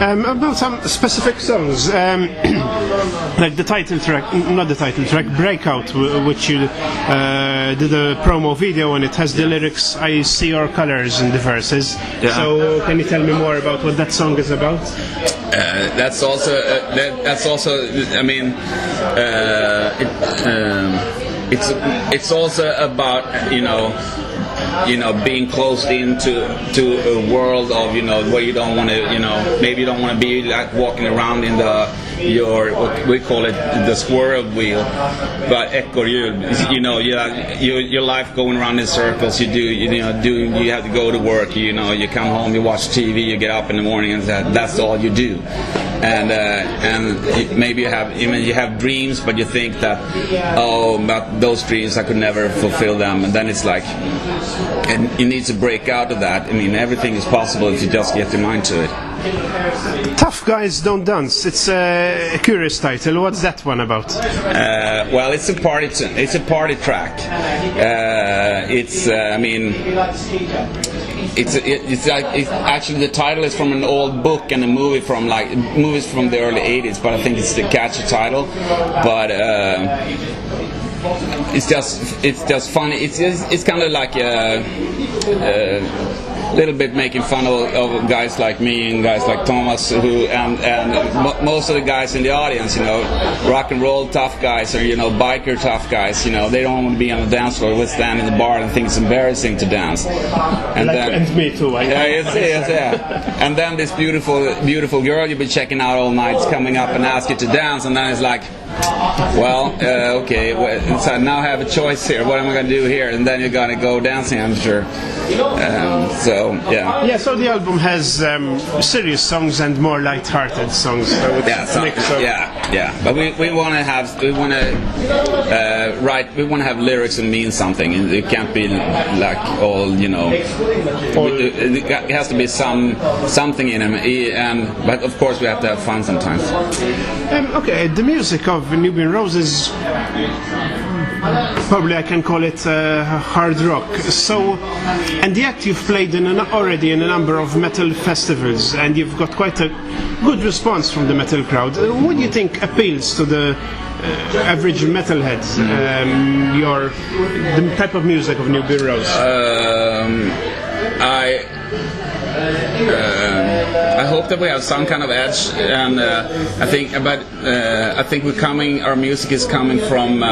About some specific songs, like the title track, not the title track, Breakout, which you did a promo video, and it has the lyrics, I see your colors in the verses. Yeah. So can you tell me more about what that song is about? That's also, I mean, it's also about, you know, being closed into a world of, you know, where you don't want to, you know, maybe you don't want to be like walking around in your what we call it the squirrel wheel, but ekorrhjul, you know, your life going around in circles. You have to go to work, you know, you come home, you watch TV, you get up in the morning, and that's all you do. And maybe you have dreams, but you think that, but those dreams I could never fulfill them, and then it's like, and you need to break out of that. I mean, everything is possible if you just get your mind to it. Tough Guys Don't Dance. It's a curious title. What's that one about? Well, it's a party. It's a party track. It's actually the title is from an old book and a movie from movies from the early 80s, but I think it's the catchy title. But it's just funny. It's kind of like a little bit making fun of guys like me and guys like Thomas, who and most of the guys in the audience, you know, rock and roll tough guys, or, you know, biker tough guys, you know, they don't want to be on the dance floor, they stand in the bar and think it's embarrassing to dance. And me too. Yeah. And then this beautiful girl you've been checking out all night is coming up and asks you to dance, and then it's like, well, okay, so now I have a choice here. What am I going to do here? And then you're going to go dancing, I'm sure. So, yeah. Yeah, so the album has serious songs and more light-hearted songs. So yeah. But we want to have lyrics and mean something. It can't be like all, you know. It has to be something in them. But of course we have to have fun sometimes. Okay, the music of Nubian Rose is probably I can call it hard rock. So, and yet you've played already in a number of metal festivals, and you've got quite a good response from the metal crowd. What do you think appeals to the average metalheads? The type of music of Nubian Rose. I hope that we have some kind of edge, and I think our music is coming from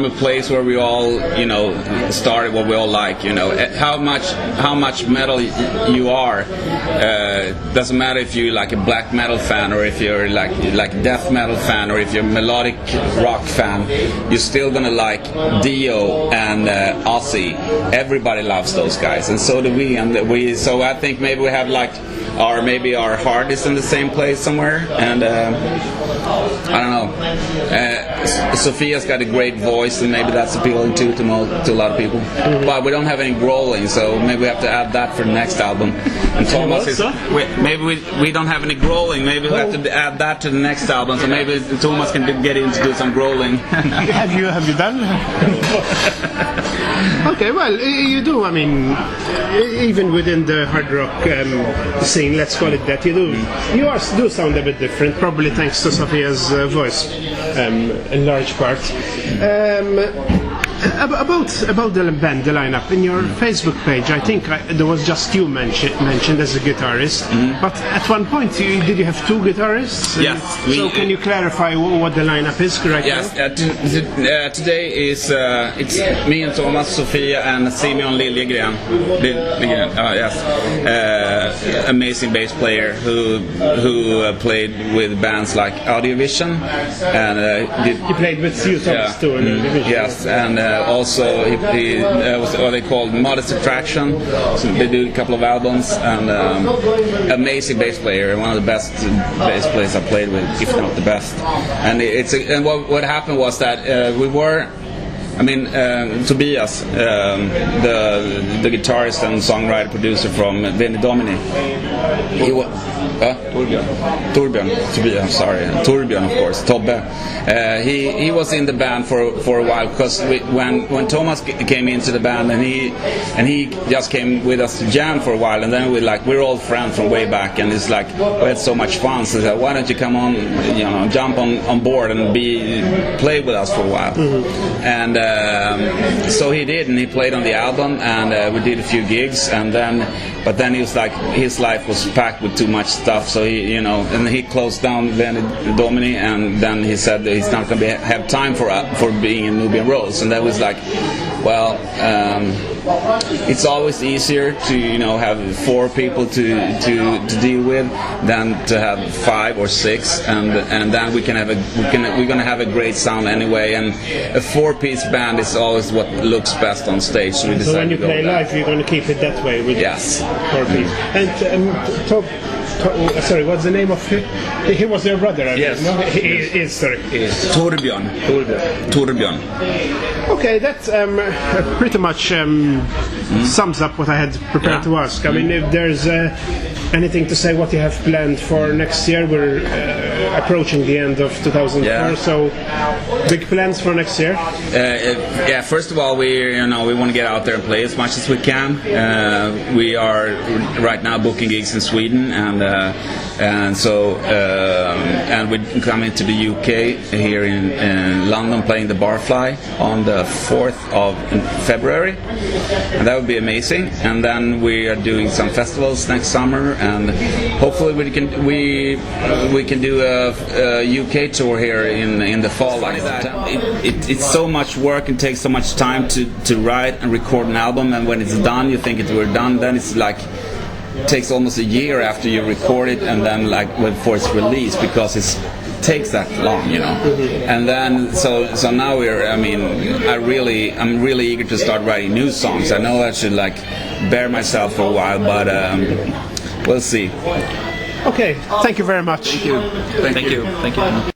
a place where we all, you know, started what we all like, you know. How much metal you are doesn't matter if you're like a black metal fan, or if you're like death metal fan, or if you're a melodic rock fan. You're still gonna like Dio and Ozzy. Everybody loves those guys, and so do we. So I think maybe we have like our heart is in the same place somewhere, and I don't know. Sofia's got a great voice, and maybe that's appealing to a lot of people. Mm-hmm. But we don't have any growling, so maybe we have to add that for the next album. And Thomas maybe we don't have any growling. Maybe we have to add that to the next album. So maybe Thomas can get in to do some growling. Have you done? Okay, well, you do. I mean, even within the hard rock scene, let's call it that, you do sound a bit different, probably thanks to Sofia's voice, in large part. About the band, the lineup, in your Facebook page, I think there was just you mentioned as a guitarist, but at one point, did you have two guitarists? Yes. So can you clarify what the lineup is right now? Yes, today is it's me and Thomas, Sofia, and Simeon Liljegren. Amazing bass player who played with bands like Audiovision, and he played with you, Thomas, too. Yes, and also he was what they called Modest Attraction. So they do a couple of albums, and amazing bass player, one of the best bass players I played with, if not the best. And what happened was that we were I mean, Tobias, the guitarist and songwriter producer from Weijnesjö, he was Torbjörn, Tobias, sorry, Torbjörn, of course, Tobbe. He was in the band for a while, because when Thomas came into the band, and he just came with us to jam for a while, and then we're old friends from way back, and it's like we had so much fun. So that, why don't you come on, jump on board and play with us for a while? And so he did, and he played on the album, and we did a few gigs, but then he was like, his life was packed with too much stuff, so and he closed down Weijnesjö, and then he said that he's not going to have time for being in Nubian Rose, and that was like, well, it's always easier to have 4 people to deal with than to have 5 or 6, and then we're gonna have a great sound anyway, and a 4-piece band is always what looks best on stage. So when you play live, you're going to keep it that way with 4-piece. And sorry, what's the name of him? He was your brother, I yes. No? He is, sorry. Torbjörn. Okay, that pretty much sums up what I had prepared to ask. I mean, if there's anything to say what you have planned for next year, we're approaching the end of 2004, so big plans for next year? First of all, we want to get out there and play as much as we can. We are right now booking gigs in Sweden, and we're coming to the UK here in London, playing the Barfly on the 4th of February, and that would be amazing. And then we are doing some festivals next summer, and hopefully we can do a UK tour here in the fall like that. It's so much work and takes so much time to write and record an album, and when it's done, you think we're done. Then it's like takes almost a year after you record it, and then before it's released, because it takes that long, And then so now I'm really eager to start writing new songs. I know I should bear myself for a while, but we'll see. Okay, thank you very much. Thank you.